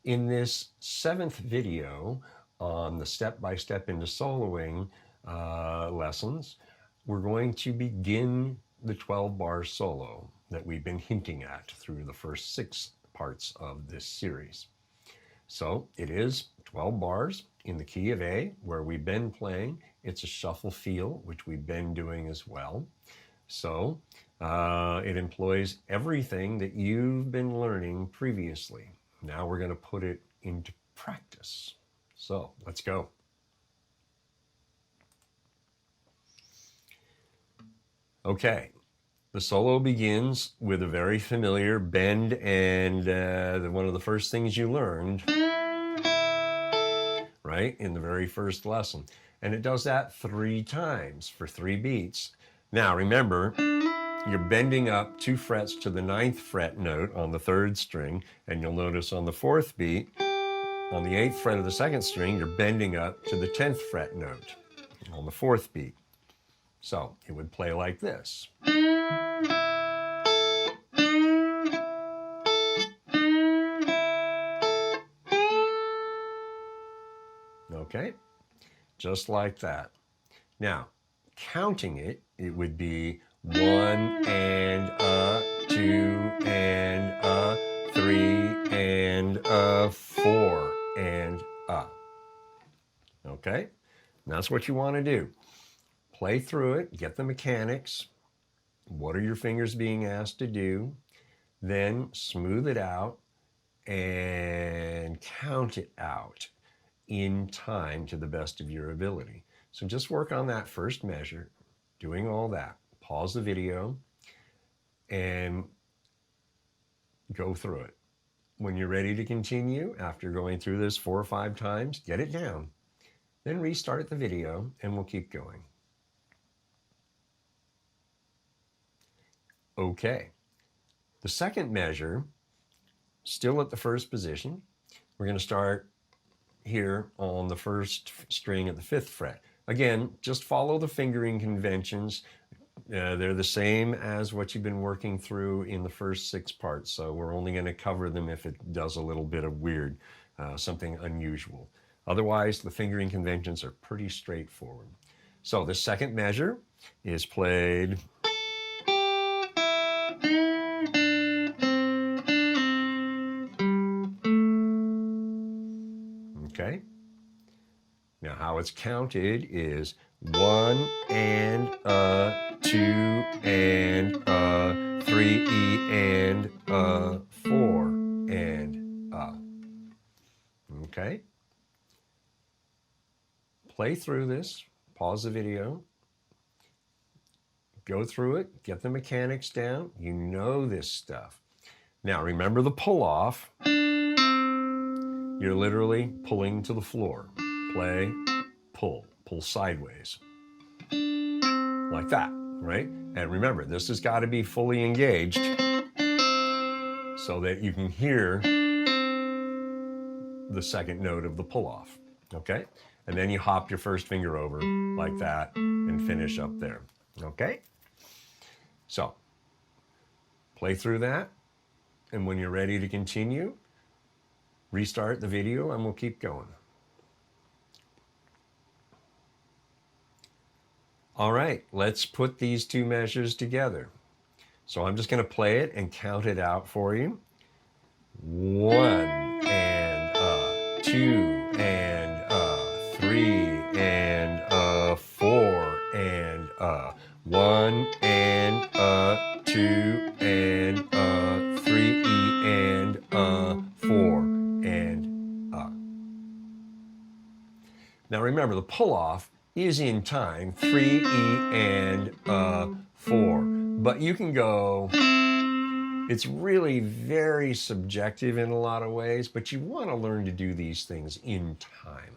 In this 7th video on the step-by-step into soloing lessons, we're going to begin the 12-bar solo that we've been hinting at through the first 6 parts of this series. So it is 12 bars in the key of A, where we've been playing. It's a shuffle feel, which we've been doing as well. So it employs everything that you've been learning previously. Now we're going to put it into practice. So let's go. Okay, the solo begins with a very familiar bend, and one of the first things you learned, right, in the very first lesson. And it does that 3 times for 3 beats. Now remember, you're bending up 2 frets to the 9th fret note on the 3rd string, and you'll notice on the 4th beat, on the 8th fret of the 2nd string, you're bending up to the 10th fret note on the 4th beat. So it would play like this. Okay, just like that. Now, counting it, it would be 1 and a, 2 and a, 3 and a, 4 and a. Okay, and that's what you want to do. Play through it, get the mechanics. What are your fingers being asked to do? Then smooth it out and count it out in time to the best of your ability. So just work on that first measure, doing all that. Pause the video and go through it. When you're ready to continue, after going through this 4 or 5 times, get it down. Then restart the video and we'll keep going. Okay, the second measure, still at the first position. We're going to start here on the 1st string at the 5th fret. Again, just follow the fingering conventions. They're the same as what you've been working through in the first 6 parts, so we're only going to cover them if it does a little bit of weird, something unusual. Otherwise, the fingering conventions are pretty straightforward. So the second measure is played okay. Now how it's counted is 1 and a, 2 and a, 3 and a, 4 and a. Okay? Play through this, pause the video, go through it, get the mechanics down. You know this stuff. Now remember the pull off. You're literally pulling to the floor. Play, pull sideways. Like that, right? And remember, this has got to be fully engaged so that you can hear the second note of the pull off, okay? And then you hop your first finger over like that and finish up there, okay? So, play through that, and when you're ready to continue, restart the video and we'll keep going. All right, let's put these 2 measures together. So I'm just going to play it and count it out for you. 1 and a, 2 and a, 3 and a, 4 and a, 1 and a, 2 and a, 3 and a, 4 and a. Now remember, the pull off is in time, 3 and 4. But you can go, it's really very subjective in a lot of ways, but you want to learn to do these things in time.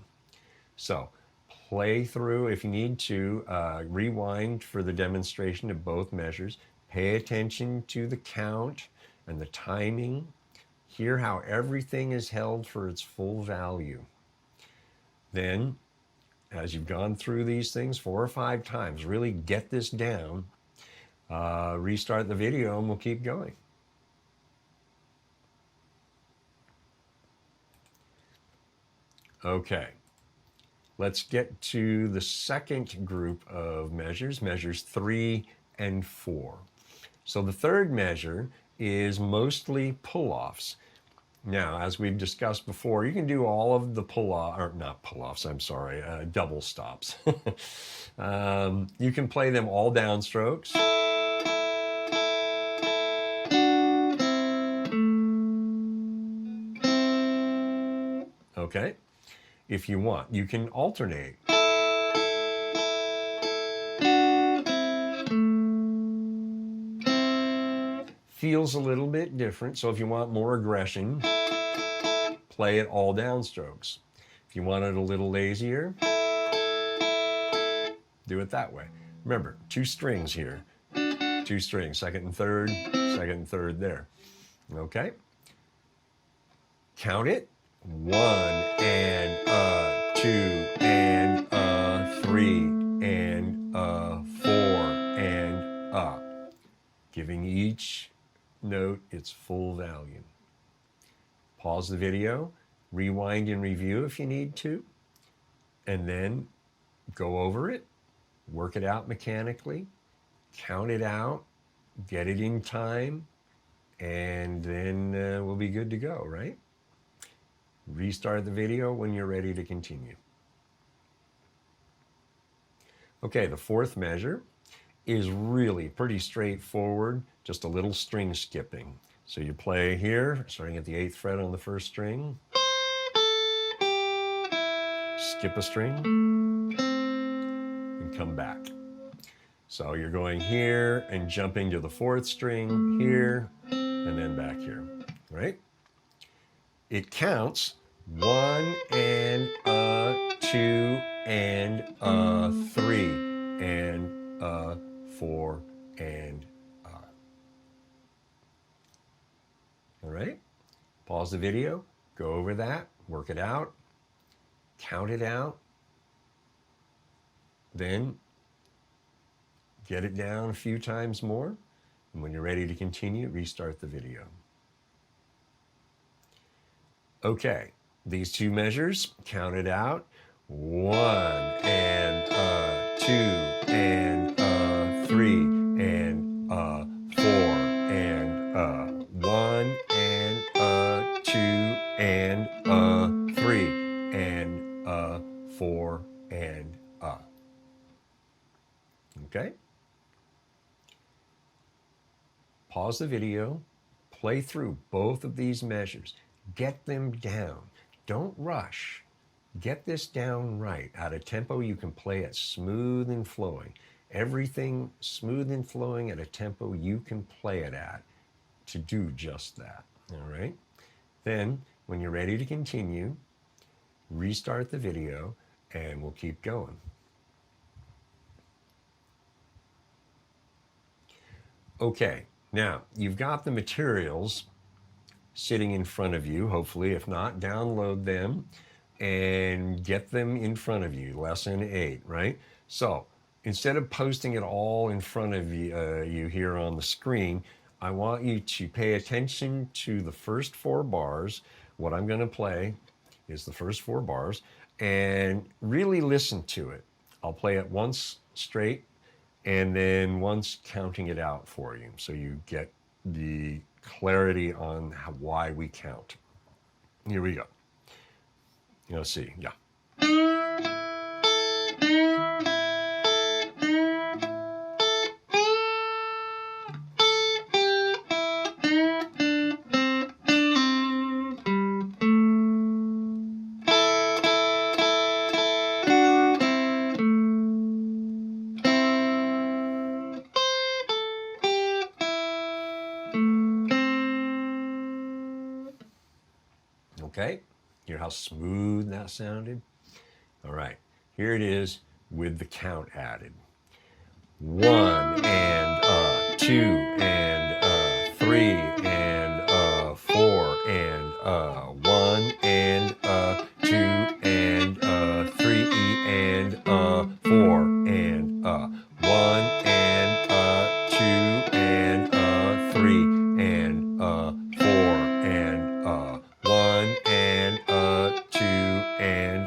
So play through, if you need to, rewind for the demonstration of both measures. Pay attention to the count and the timing. Hear how everything is held for its full value. Then, as you've gone through these things 4 or 5 times, really get this down, restart the video and we'll keep going. Okay. Let's get to the second group of measures, measures 3 and 4. So the third measure is mostly pull-offs. Now, as we've discussed before, you can do all of the double stops. You can play them all downstrokes. Okay, if you want, you can alternate. Feels a little bit different, so if you want more aggression, play it all downstrokes. If you want it a little lazier, do it that way. Remember, 2 strings here. 2 strings, second and third there. Okay? Count it. 1 and 2 and 3 and 4 and giving each note its full value. Pause the video, rewind and review if you need to, and then go over it, work it out mechanically, count it out, get it in time, and then we'll be good to go, right? Restart the video when you're ready to continue. Okay, the fourth measure is really pretty straightforward, just a little string skipping. So you play here, starting at the 8th fret on the 1st string, skip a string, and come back. So you're going here and jumping to the 4th string here, and then back here, right? It counts 1 and 2 and 3 and 4 and all right? Pause the video, go over that, work it out, count it out, then get it down a few times more, and when you're ready to continue, restart the video. Okay, these 2 measures, count it out. 1 and 2 and 3 and 4 and 1 and 2 and 3 and 4 and okay? Pause the video, play through both of these measures. Get them down. Don't rush. Get this down right. At a tempo you can play it smooth and flowing. Everything smooth and flowing at a tempo you can play it at to do just that. All right? Then, when you're ready to continue, restart the video and we'll keep going. Okay, now you've got the materials sitting in front of you, hopefully. If not, download them and get them in front of you. Lesson 8, right? So instead of posting it all in front of you here on the screen, I want you to pay attention to the first 4 bars. What I'm going to play is the first 4 bars, and really listen to it. I'll play it once straight and then once counting it out for you, so you get the clarity on why we count. Here we go. You'll see, yeah. Okay, hear how smooth that sounded? All right, here it is with the count added. 1 and 2 and 3 and 4 and 1 and 2 and 3 and 4 and 1 and 2 and 3 and 4 and 1 and 2 and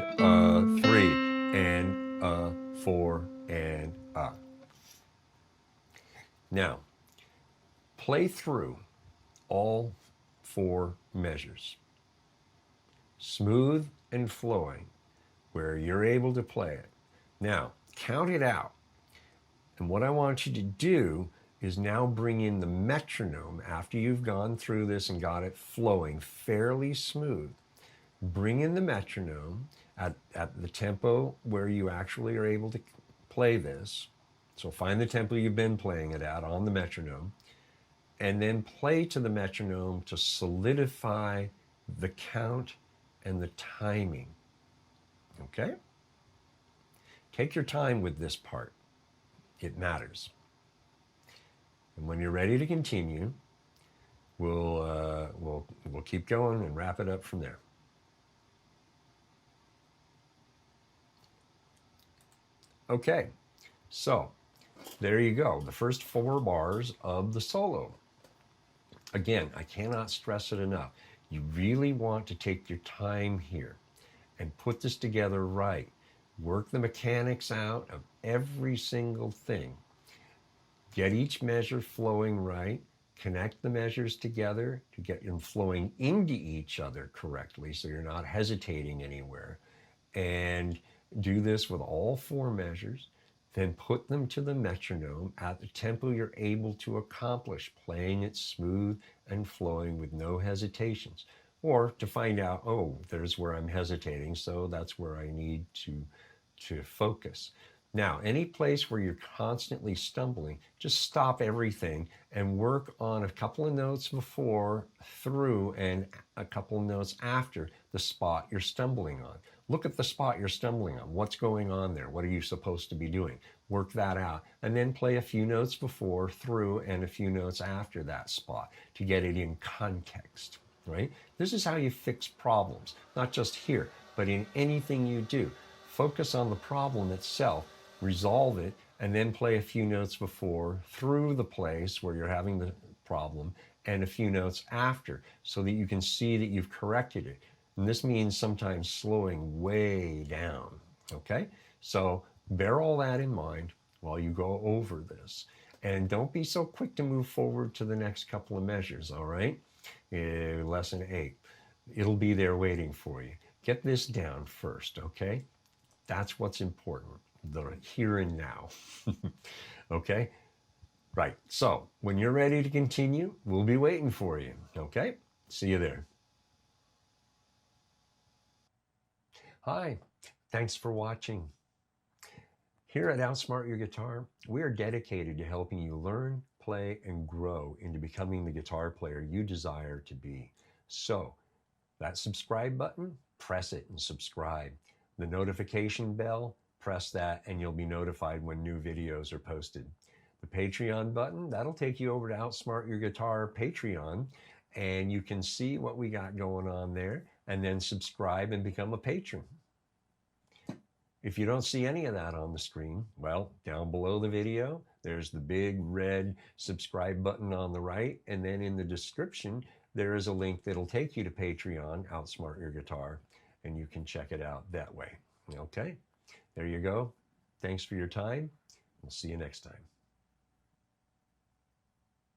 play through all 4 measures. Smooth and flowing, where you're able to play it. Now, count it out. And what I want you to do is now bring in the metronome after you've gone through this and got it flowing fairly smooth. Bring in the metronome at the tempo where you actually are able to play this. So find the tempo you've been playing it at on the metronome, and then play to the metronome to solidify the count and the timing. Okay? Take your time with this part. It matters. And when you're ready to continue, we'll keep going and wrap it up from there. Okay, so there you go. The first 4 bars of the solo. Again, I cannot stress it enough. You really want to take your time here and put this together right. Work the mechanics out of every single thing. Get each measure flowing right. Connect the measures together to get them flowing into each other correctly so you're not hesitating anywhere. And do this with all 4 measures. Then put them to the metronome at the tempo you're able to accomplish, playing it smooth and flowing with no hesitations. Or to find out, oh, there's where I'm hesitating, so that's where I need to focus. Now, any place where you're constantly stumbling, just stop everything and work on a couple of notes before, through, and a couple of notes after the spot you're stumbling on. Look at the spot you're stumbling on. What's going on there? What are you supposed to be doing? Work that out. And then play a few notes before, through, and a few notes after that spot to get it in context, right? This is how you fix problems, not just here, but in anything you do. Focus on the problem itself, resolve it, and then play a few notes before, through the place where you're having the problem, and a few notes after, so that you can see that you've corrected it. And this means sometimes slowing way down, okay? So bear all that in mind while you go over this. And don't be so quick to move forward to the next couple of measures, all right? Lesson 8. It'll be there waiting for you. Get this down first, okay? That's what's important, the here and now, okay? Right, so when you're ready to continue, we'll be waiting for you, okay? See you there. Hi, thanks for watching. Here at Outsmart Your Guitar, we are dedicated to helping you learn, play, and grow into becoming the guitar player you desire to be. So, that subscribe button, press it and subscribe. The notification bell, press that and you'll be notified when new videos are posted. The Patreon button, that'll take you over to Outsmart Your Guitar Patreon, and you can see what we got going on there, and then subscribe and become a patron. If you don't see any of that on the screen, well, down below the video, there's the big red subscribe button on the right, and then in the description, there is a link that'll take you to Patreon, Outsmart Your Guitar, and you can check it out that way. Okay, there you go. Thanks for your time. We'll see you next time.